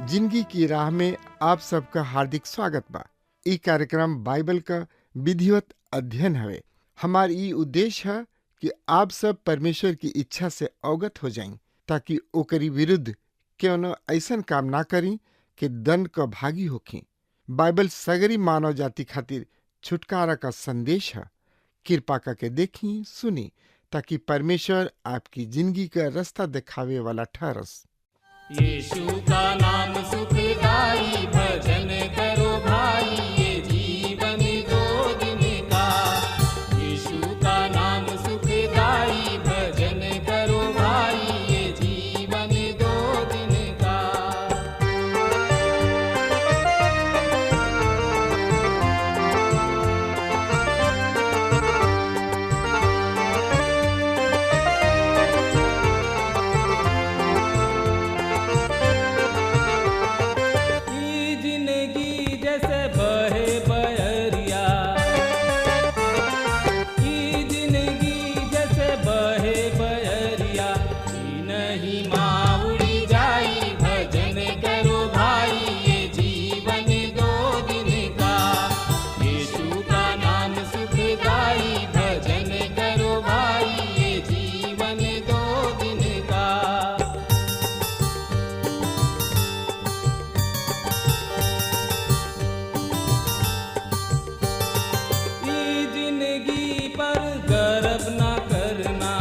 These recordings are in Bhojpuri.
जिंदगी की राह में आप सबका हार्दिक स्वागत बा। ई कार्यक्रम बाइबल का विधिवत अध्ययन हवे। हमार ई उद्देश्य है कि आप सब परमेश्वर की इच्छा से अवगत हो जाएं, ताकि ओकरी विरुद्ध क्यों ऐसन काम ना करी कि दंड का भागी होखी। बाइबल सगरी मानव जाति खातिर छुटकारा का संदेश है। कृपा करके देखी सुनी, ताकि परमेश्वर आपकी जिंदगी का रास्ता दिखावे वाला ठहरस। यीशु का नाम सुखदाई, भजन करो भाई, ये जीवन दो दिन का। यीशु का नाम सुखदाई, भजन करो भाई, ये जीवन दो दिन का। ई जिंदगी जैसे बहे बहरिया, ई जिंदगी जैसे बहे बहरिया, ई नहीं माँ उड़ी जाई, भजन करो भाई, ये जीवन दो दिन का। यीशु का नाम सुखदाई, भजन करो भाई, ये जीवन दो दिन का। ई जिंदगी पर गर्व न करना,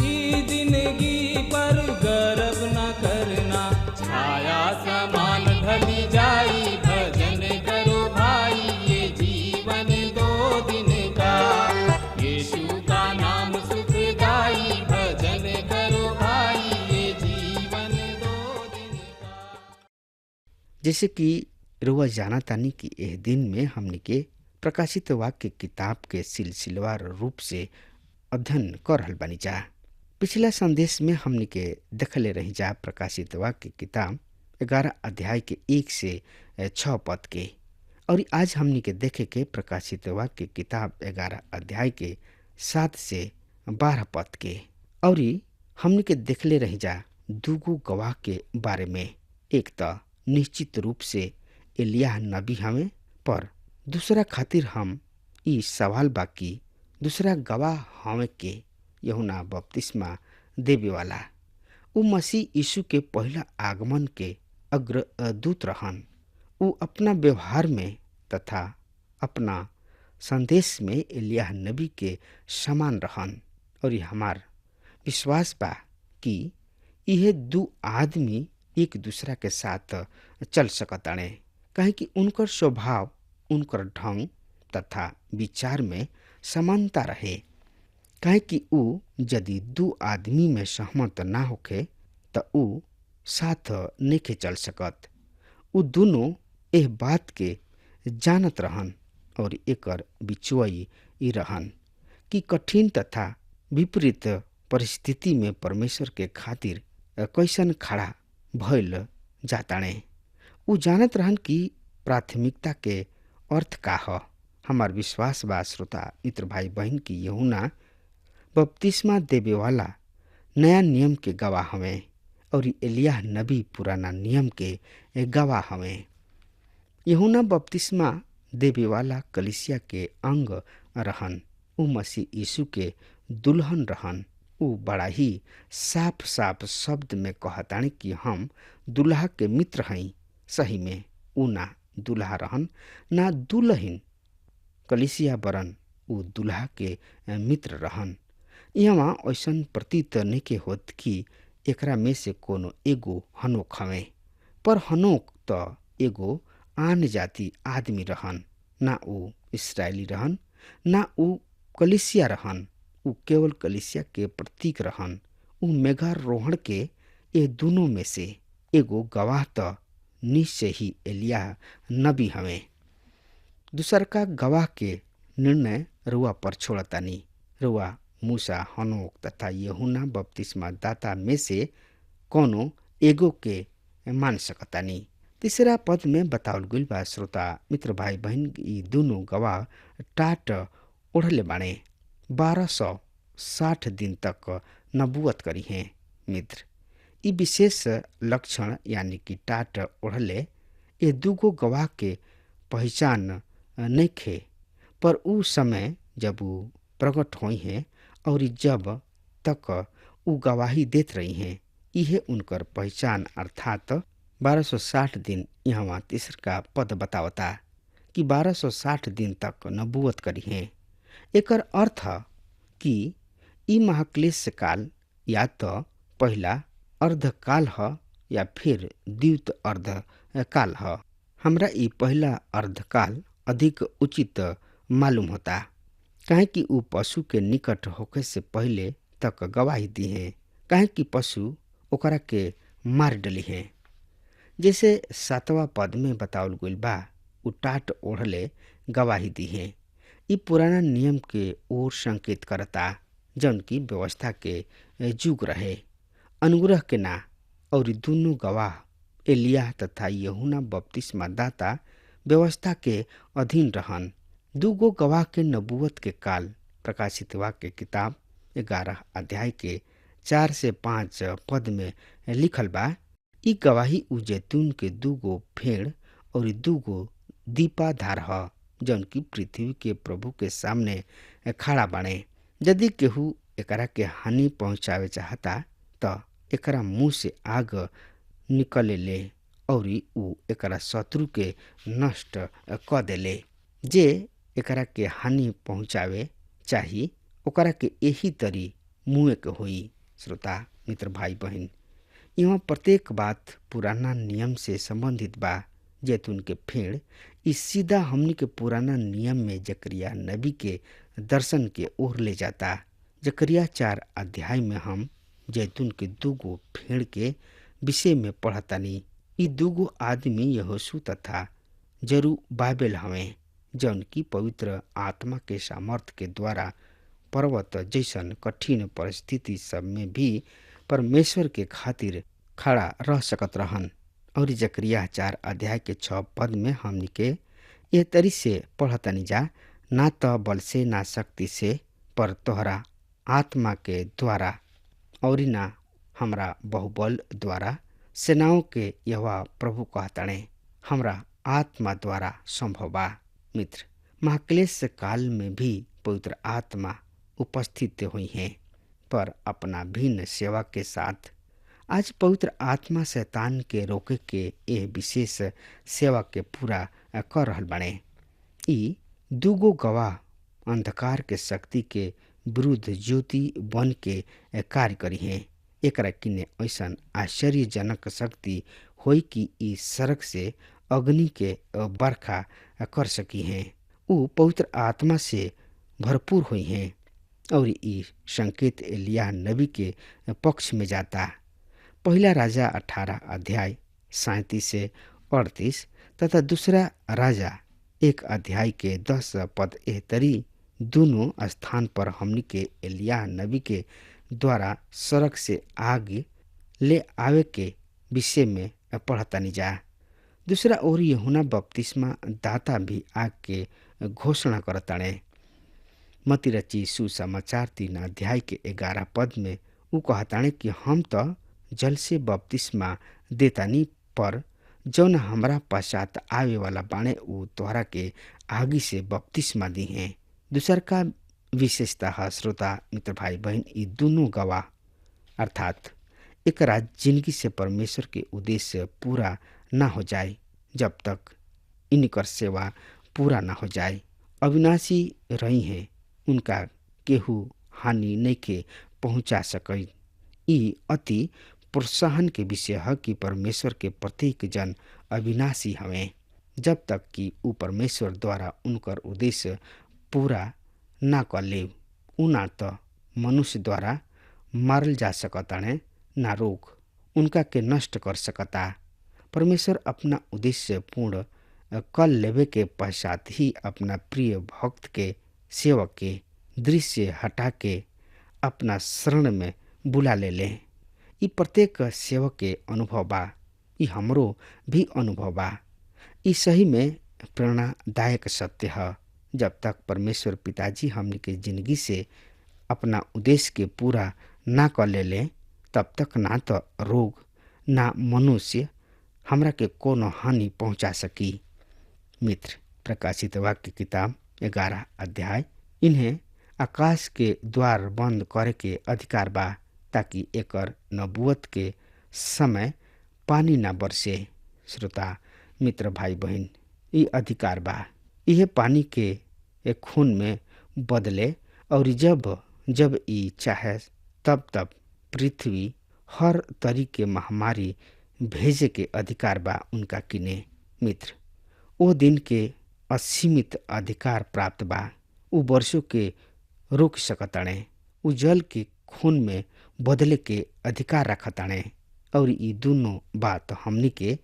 ई जिंदगी पर गर्व न करना, छाया समान ढली जाई, भजन करो भाई, ये जीवन दो दिन का। यीशु का नाम सुखदाई, भजन करो भाई, ये जीवन दो दिन का। जैसे कि रुआ जाना तानी कि एह दिन में हमने के प्रकाशित वाक्य किताब के सिलसिलेवार रूप से अध्ययन कर रहल बानी जा। पिछला संदेश में हमने के देखले रही जा प्रकाशित वाक्य किताब 11 अध्याय के 1 से 6 पद के, और आज हमने के देखे के प्रकाशित वाक्य किताब 11 अध्याय के 7 से 12 पद के। और हमने के देखले रही जा दूगो गवाह के बारे में। एक तो निश्चित रूप से एलियाह नबी हमें, पर दूसरा खातिर हम ई सवाल बाकी दूसरा गवाह हमें के यूहन्ना बपतिस्मा देवे वाला उ मसीह यीशु के पहला आगमन के अग्रदूत रहन। उ अपना व्यवहार में तथा अपना संदेश में एलियाह नबी के समान रहन। और हमार विश्वास बा कि यह दो आदमी एक दूसरा के साथ चल सकताने, काहे कि उनकर स्वभाव, उनकर ढंग तथा विचार में समानता रहे। काहे कि उ यदि दो आदमी में सहमत ना होखे त उ साथ नेखे चल सकत। उ दोनों एह बात के जानत रहन और एकर बिचुआई ई रहन कि कठिन तथा विपरीत परिस्थिति में परमेश्वर के खातिर कैसन खड़ा भइल जाताणे। उ जानत रहन कि प्राथमिकता के अर्थ का ह। हमार विश्वास बा श्रोता मित्र भाई बहन की यूहन्ना बपतिस्मा देवे वाला नया नियम के गवाह हमें और एलियाह नबी पुराना नियम के गवाह हमें। यूहन्ना बपतिस्मा देवे वाला कलीसिया के अंग रहन। उ मसीह यीशु के दुल्हन रहन। उ बड़ा ही साफ साफ शब्द में कहतानी कि हम दुल्हा के मित्र हई। सही में उ ना दुल्हा रहन ना दुल्हन। कलीसिया बरन उ दुल्हा के मित्र रहन। यहाँ ऐसन प्रतीत नइखे होत कि एकरा में से कोनो एगो हनोक हवे, पर हनोक त एगो आन जाति आदमी रहन। ना उ इसराइली रहन ना उ कलीसिया रहन। उ केवल कलिसिया के प्रतीक रहन। उ मेघारोहण के ये दोनों में से एगो गवाह तो निश्चय ही एलिय्याह नबी हवे। दूसर का गवाह के निर्णय रुआ पर छोड़तानी। रुआ मूसा, हनोक तथा यूहन्ना बपतिस्मा दाता में से कोनो एगो के मान सकतानी। तीसरा पद में बतावल गइल बा, श्रोता मित्र भाई बहन, ई दोनों गवाह टाट ओढ़ले बाणे 1260 दिन तक नबूवत करी हैं। मित्र, ई विशेष लक्षण यानी कि टाट ओढ़ले ये दूगो गवाह के पहचान नइखे, पर उ समय जब उ प्रकट हुई हैं और जब तक उ गवाही देत रही हैं, इहे उनकर पहचान अर्थात 1260 दिन। यहाँ तीसर का पद बतावता कि 1260 दिन तक नबूवत करी हैं। एकर अर्थ कि ई महाक्लेश काल या तो पहला अर्धकाल ह या फिर द्वित अर्धकाल ह। हमरा ई पहला अर्धकाल अधिक उचित मालूम होता, काहे कि उ पशु के निकट होके से पहले तक गवाही दी हैं, काहे कि पशु ओकरा के मार डली हैं। जैसे 7वां पद में बतावल गइल बा, उ टाट ओढ़ले गवाही दी हैं। ई पुराना नियम के ओर संकेत करता, जौन की व्यवस्था के जुग रहे, अनुग्रह के ना। और दोनों गवाह एलिय्याह तथा यूहन्ना बपतिस्मा दाता व्यवस्था के अधीन रहन। दूगो गवाह के नबूवत के काल प्रकाशित वाक्य किताब 11 अध्याय के 4 से 5 पद में लिखल बा। ई गवाही उ जैतून के दूगो फेड़ और दूगो दीपाधार ह, जौन की पृथ्वी के प्रभु के सामने खड़ा बाणे। यदि केहू एकरा के हानि पहुंचावे चाहता त एकरा मुंह से आग निकले ले और उ एकरा शत्रु के नष्ट क देले। जे एकरा के हानि पहुंचावे चाही ओकरा के यही तरी मुँह के होई। श्रोता मित्र भाई बहन, यहाँ प्रत्येक बात पुराना नियम से संबंधित बा। जैतून के फेड़ इस सीधा हमनी के पुराना नियम में जकरिया नबी के दर्शन के ओर ले जाता। जकरिया 4 अध्याय में हम जैतून के दूगो फेड़ के विषय में पढ़तानी। ई दूगो आदमी यहोशू तथा जरुब्बाबेल हवे, जौन की पवित्र आत्मा के सामर्थ के द्वारा पर्वत जैसन कठिन परिस्थिति सब में भी परमेश्वर के खातिर खड़ा रह सकत रहन। और जकरिया 4 अध्याय के 6 पद में हमनी के यह तरी से पढ़तनी जा, ना तो बल से ना शक्ति से, पर तोहरा आत्मा के द्वारा और ना हमरा बहुबल द्वारा, सेनाओं के यहोवा प्रभु कहताणे, हमरा आत्मा द्वारा संभव बा। मित्र, महाक्लेश काल में भी पवित्र आत्मा उपस्थित हुई हैं, पर अपना भिन्न सेवा के साथ। आज पवित्र आत्मा शैतान के रोके के यह विशेष सेवा के पूरा कर रहल बाणे। ई दूगो गवाह अंधकार के शक्ति के विरुद्ध ज्योति बन के कार्य करी हैं। एकरा किने ऐसन आश्चर्यजनक शक्ति होई कि ई सड़क से अग्नि के बरखा कर सकी हैं। उ पवित्र आत्मा से भरपूर हुई हैं और ई संकेत एलिय्याह नबी के पक्ष में जाता। पहला राजा 18 अध्याय 37 से 38 तथा दूसरा राजा 1 अध्याय के 10 पद एह तरी दोनों स्थान पर हमनी के एलिय्याह नबी के द्वारा सड़क से आग ले आवे के विषय में पढ़तानी जा। दूसरा ओर यूहन्ना बपतिस्मा दाता भी आग के घोषणा करताणे। मती रची सुसमाचार 3 अध्याय के 11 पद में उ कहताणे कि हम तो जल से बपतिस्मा देतानी, पर जौन हमरा पश्चात आवे वाला बाणे उ तोहरा के आगी से बपतिस्मा दी हैं। दूसर का विशेषता है श्रोता मित्र भाई बहन, ये दोनों गवाह अर्थात एकरा जिंदगी से परमेश्वर के उद्देश्य पूरा ना हो जाए जब तक इनकर सेवा पूरा ना हो जाए। अविनाशी रही हैं, उनका केहू हानि नहीं के पहुंचा सके। ई अति प्रोत्साहन के विषय है कि परमेश्वर के प्रत्येक जन अविनाशी हमें, जब तक कि उ परमेश्वर द्वारा उनकर उद्देश्य पूरा ना कर ले, उ ना तो मनुष्य द्वारा मारल जा सकताणे, ना रोग उनका के नष्ट कर सकता। परमेश्वर अपना उद्देश्य पूर्ण कर लेवे के पश्चात ही अपना प्रिय भक्त के सेवक के दृश्य हटा के अपना शरण में बुला ले। ई प्रत्येक सेवक के अनुभव बा, ई हमरो भी अनुभव बा। ई सही में प्रेरणादायक सत्य है। जब तक परमेश्वर पिताजी हमनी के जिंदगी से अपना उद्देश्य के पूरा ना कर ले, तब तक ना तो रोग ना मनुष्य हमरा के कोनो हानि पहुंचा सकी। मित्र, प्रकाशित वाक्य किताब 11 अध्याय। इन्हें आकाश के द्वार बंद करे के अधिकार बा, ताकि एकर नबूवत के समय पानी ना बरसे। श्रोता मित्र भाई बहन, ये अधिकार बा। यह पानी के एक खून में बदले और जब जब ई चाहे तब तब पृथ्वी हर तरीके महामारी भेजे के अधिकार बा उनका किने। मित्र, ओ दिन के असीमित अधिकार प्राप्त बा। उ वर्षों के रोक सकताणे, उ जल के खून में बदले के अधिकार रखताणे। और ये दोनों बात हमनी के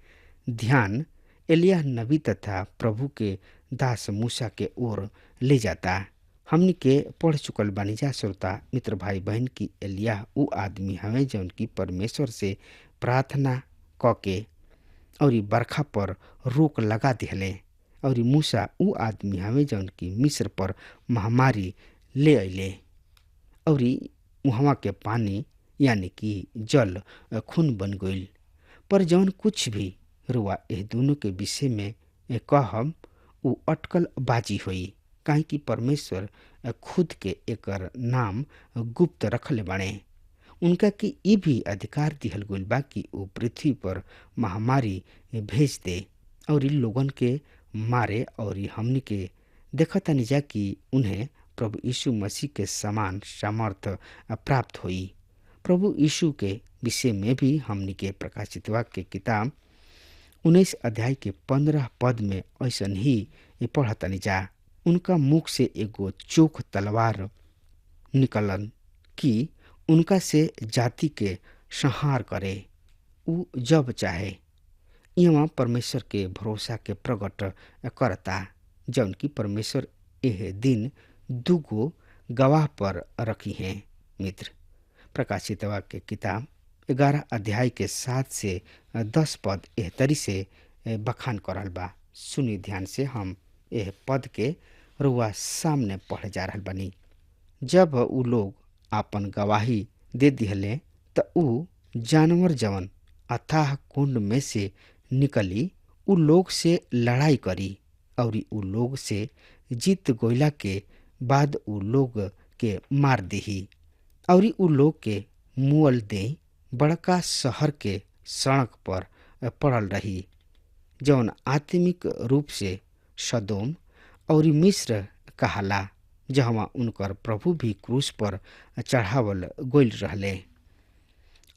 ध्यान एलिय्याह नबी तथा प्रभु के दास मूसा के ओर ले जाता। हमनी के पढ़ चुकल बानी जा श्रोता मित्र भाई बहन की एलिय्याह उ आदमी हवे जौन की परमेश्वर से प्रार्थना क के और बरखा पर रोक लगा दिहले। और मूसा उ आदमी हवे जौन की मिस्र पर महामारी ले अइले और वहाँ के पानी यानी कि जल खून बन गइल। पर जौन कुछ भी रुआ एह दोनों के विषय में कहम उ अटकल बाजी हुई, काहे कि परमेश्वर खुद के एकर नाम गुप्त रखले बाणे। उनका के ये भी अधिकार दिहल गइल बा कि वो पृथ्वी पर महामारी भेज दे और इन लोगन के मारे। और हमनी के देखतानी जा कि उन्हें प्रभु यीशु मसीह के समान सामर्थ प्राप्त हुई। प्रभु यीशु के विषय में भी हमनी के प्रकाशित वाक्य किताब 19 अध्याय के 15 पद में ऐसन ही पढ़तनी जा। उनका मुख से एगो चोख तलवार निकलन कि उनका से जाति के संहार करे। उ जब चाहे यहाँ परमेश्वर के भरोसा के प्रकट करता, जौन की परमेश्वर यह दिन दुगो गवाह पर रखी हैं। मित्र, प्रकाशित वाक्य किताब 11 अध्याय के 7 से 10 पद एह तरी से बखान करल बा। सुनी ध्यान से, हम यह पद के रुआ सामने पढ़े जा रहल बनी। जब उ लोग आपन गवाही दे दिहले त उ जानवर जवन अथाह कुंड में से निकली उ लोग से लड़ाई करी और उ लोग से जीत गोइला के बाद उ लोग के मार दिही और उ लोग के मुअल दे बड़का शहर के सड़क पर पड़ल रही, जौन आत्मिक रूप से सदोम और मिस्र कहाला, जहाँ उनकर प्रभु भी क्रूस पर चढ़ावल गोइल रहले।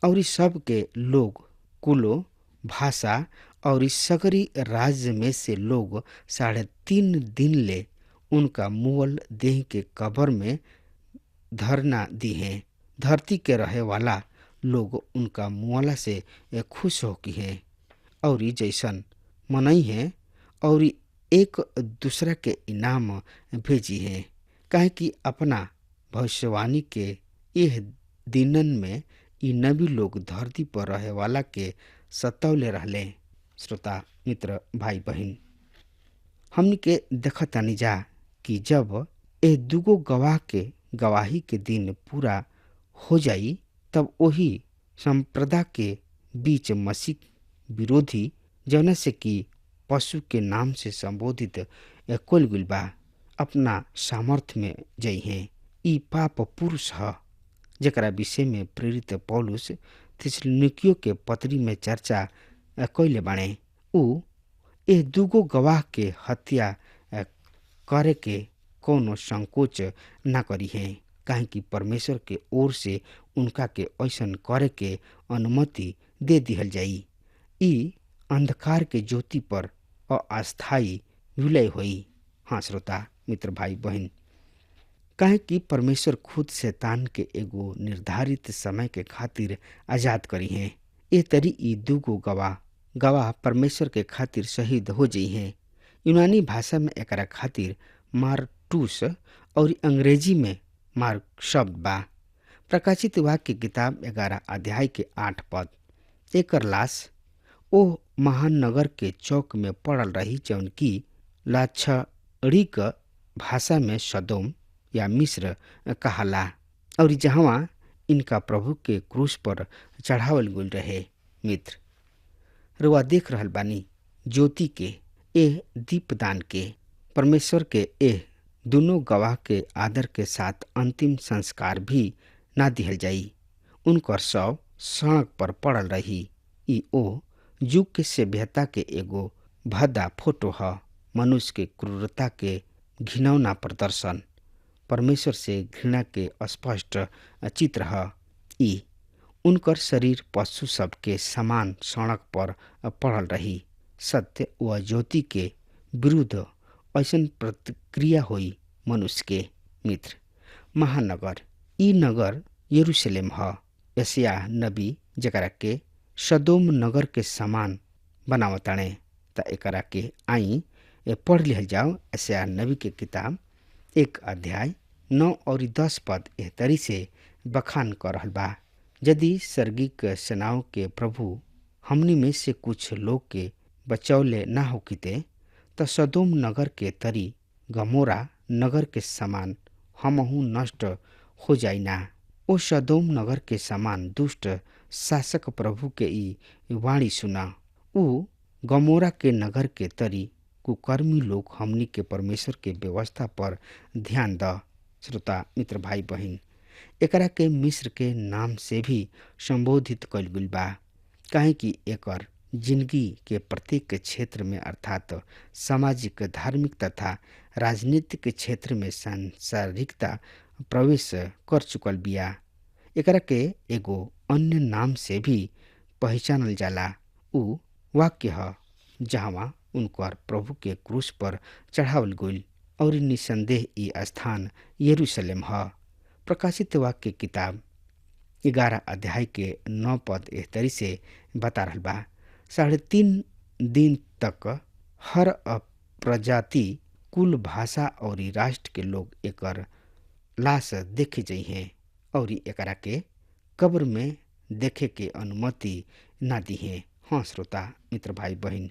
और सब के लोग कुलो भाषा और सगरी राज्य में से लोग 3.5 दिन ले उनका मुअल देह के कब्र में धरना दी हैं। धरती के रहे वाला लोग उनका मुआला से खुश हो की हैं और जैसन मनई हैं और एक दूसरा के इनाम भेजी हैं, काहे कि अपना भविष्यवाणी के यह दिनन में ई नबी लोग धरती पर रहे वाला के सतौले रहले। श्रोता मित्र भाई बहन, हमनी के देखतानी जा कि जब ए दुगो गवाह के गवाही के दिन पूरा हो जाई, तब वही संप्रदा के बीच मसीह विरोधी जौना से कि पशु के नाम से संबोधित कोल गुल बा अपना सामर्थ्य में जई हैं। ई पाप पुरुष ह जकरा विषय में प्रेरित पौलुस थिस्सलुनीकियों के पत्री में चर्चा कैले बाणे। उ ए दुगो गवाह के हत्या करे के कोनो संकोच न करी हैं, काहे कि परमेश्वर के ओर से उनका के ऐसन करे के अनुमति दे दिहल जाई। ई अंधकार के ज्योति पर अस्थायी विलय हुई। हाँ श्रोता मित्र भाई बहन, काहे कि परमेश्वर खुद शैतान के एगो निर्धारित समय के खातिर आजाद करी हैं। ए तरी ई दूगो गवाह परमेश्वर के खातिर शहीद हो जाई हैं। यूनानी भाषा में एकरा खातिर मार्टूस और अंग्रेजी में मार्क शब्द बा। प्रकाशित वाक्य किताब 11 अध्याय के 8 पद। एकर लाश ओ महानगर के चौक में पड़ल रही जौन की लाछड़ी क भाषा में सदोम या मिस्र कहाला और जहाँ इनका प्रभु के क्रूस पर चढ़ावल गइल रहे। मित्र रुआ देख रहल बानी ज्योति के ए दीपदान के परमेश्वर के एह दोनों गवाह के आदर के साथ अंतिम संस्कार भी ना दिहल जाई। उनकर शव सड़क पर पड़ल रही। ई ओ युग के सभ्यता के एगो भद्दा फोटो ह। मनुष्य के क्रूरता के घिनौना प्रदर्शन, परमेश्वर से घृणा के स्पष्ट चित्र ह। ई उनकर शरीर पशु सब के समान सड़क पर पड़ल रही। सत्य व ज्योति के विरुद्ध ऐसन प्रतिक्रिया हुई मनुष्य के। मित्र महानगर ई नगर यरूशलेम ह। यशायाह नबी जकरा के सदोम नगर के समान बनावताणे त एकरा के आई पढ़ लिहल जाओ। यशायाह नबी के किताब 1 अध्याय 9 और 10 पद एह तरी से बखान कर रहल बा। यदि स्वर्गीय सेनाओं के प्रभु हमनी में से कुछ लोग के बचौले ना होकिते त सदोम नगर के तरी गमोरा नगर के समान हमहू नष्ट हो जाइना। ओ सदोम नगर के समान दुष्ट शासक प्रभु के ई वाणी सुना। ऊ गमोरा के नगर के तरी कुकर्मी लोग हमनी के परमेश्वर के व्यवस्था पर ध्यान द। श्रोता मित्र भाई बहिन, एकरा के मिस्र के नाम से भी संबोधित कइल गइल बा, काहे कि एकर जिंदगी के प्रत्येक क्षेत्र में अर्थात सामाजिक, धार्मिक तथा राजनीतिक क्षेत्र में सांसारिकता प्रवेश कर चुकल बिया। एकरा के एगो अन्य नाम से भी पहचानल जाला। ऊ वाक्य ह जहाँ उनकर प्रभु के क्रूस पर चढ़ावल गइल और निसंदेह ई स्थान यरूशलेम ह। प्रकाशित वाक्य किताब 11 अध्याय के 9 पद एह तरी से बता रहल बा। 3.5 दिन तक हर प्रजाति, कुल, भाषा और राष्ट्र के लोग एकर लाश देखे जाइ हैं और एकरा के कब्र में देखे के अनुमति ना दी है। हाँ श्रोता मित्र भाई बहन,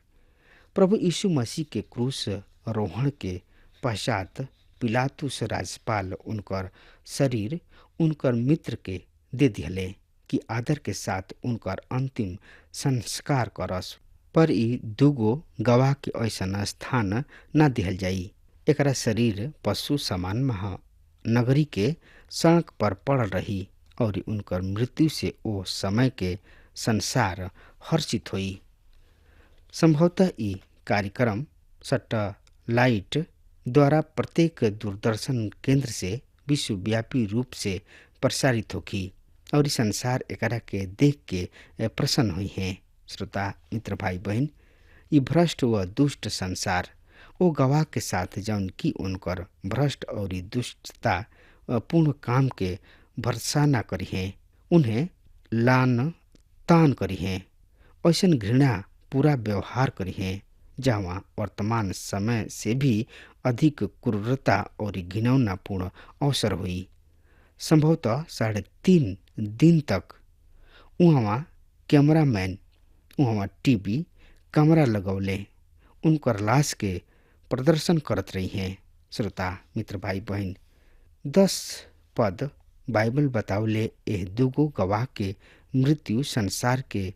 प्रभु यीशु मसीह के क्रूस रोहण के पश्चात पिलातुस राज्यपाल उनकर शरीर उनकर मित्र के दे दिहले कि आदर के साथ उनकर अंतिम संस्कार करस। पर ई दूगो गवाह के ऐसा स्थान ना दिहल जाई। एकरा शरीर पशु समान महानगरी के सड़क पर पड़ल रही और उनकर मृत्यु से ओ समय के संसार हर्षित हुई। संभवतः ई कार्यक्रम सैटेलाइट द्वारा प्रत्येक दूरदर्शन केंद्र से विश्वव्यापी रूप से प्रसारित होगी और संसार एकरा के देख के प्रसन्न हुई हैं। श्रोता मित्र भाई बहन, ई भ्रष्ट व दुष्ट संसार ओ गवाह के साथ जौन की उनकर भ्रष्ट और दुष्टता पूर्ण काम के भरोसा न करी हैं, उन्हें लान तान करी हैं, ऐसन घृणा पूरा व्यवहार करी हैं जहाँ वर्तमान समय से भी अधिक क्रूरता और घिनौनापूर्ण अवसर हुई। संभवतः 3.5 दिन तक वहाँ कैमरामैन वहाँ टीवी कैमरा लगौले उनकर लाश के प्रदर्शन करत रही हैं। श्रोता मित्र भाई बहन, 10 पद बाइबल बतावले एह दूगो गवाह के मृत्यु संसार के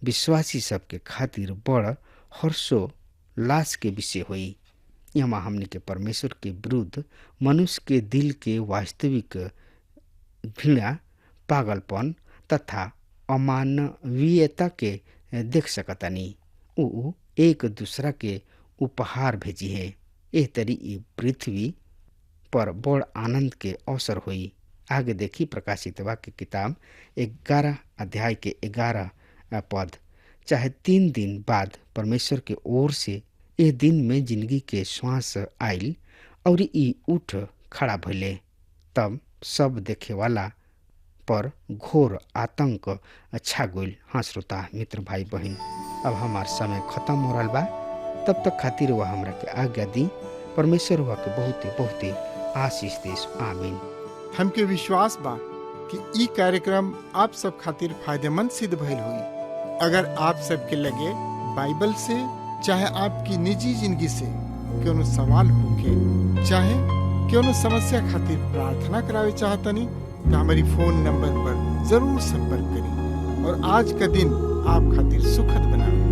विश्वासी सब के खातिर बड़ हर्षो लाश के विषय हुई। यहाँ हमने के परमेश्वर के विरुद्ध मनुष्य के दिल के वास्तविक घृणा, पागलपन तथा अमानवीयता के देख सकतानी। ऊ एक दूसरा के उपहार भेजी है। एह तरी ई पृथ्वी पर बड़ आनंद के अवसर हुई। आगे देखी प्रकाशित वाक्य किताब 11 अध्याय के 11 पद। चाहे 3 दिन बाद परमेश्वर के ओर से यह दिन में जिंदगी के श्वास आयल और ई उठ खड़ा भइले तब सब देखे वाला पर घोर आतंक छा गइल। हाँ श्रोता मित्र भाई बहन, अब हमार समय खत्म हो रहा बा। तब तक खातिर वह हमरा के आज्ञा दी। परमेश्वर वह के बहुते बहुते आशीष देश। आमीन। हमके विश्वास बा कि ई कार्यक्रम आप सब खातिर फायदेमंद सिद्ध भइल हुई। अगर आप सबके लगे बाइबल से चाहे आपकी निजी जिंदगी से कोनो सवाल होके चाहे कोनो समस्या खातिर प्रार्थना करावे चाहतनी तो हमारी फोन नंबर पर जरूर संपर्क करी और आज का दिन आप खातिर सुखद बनावे।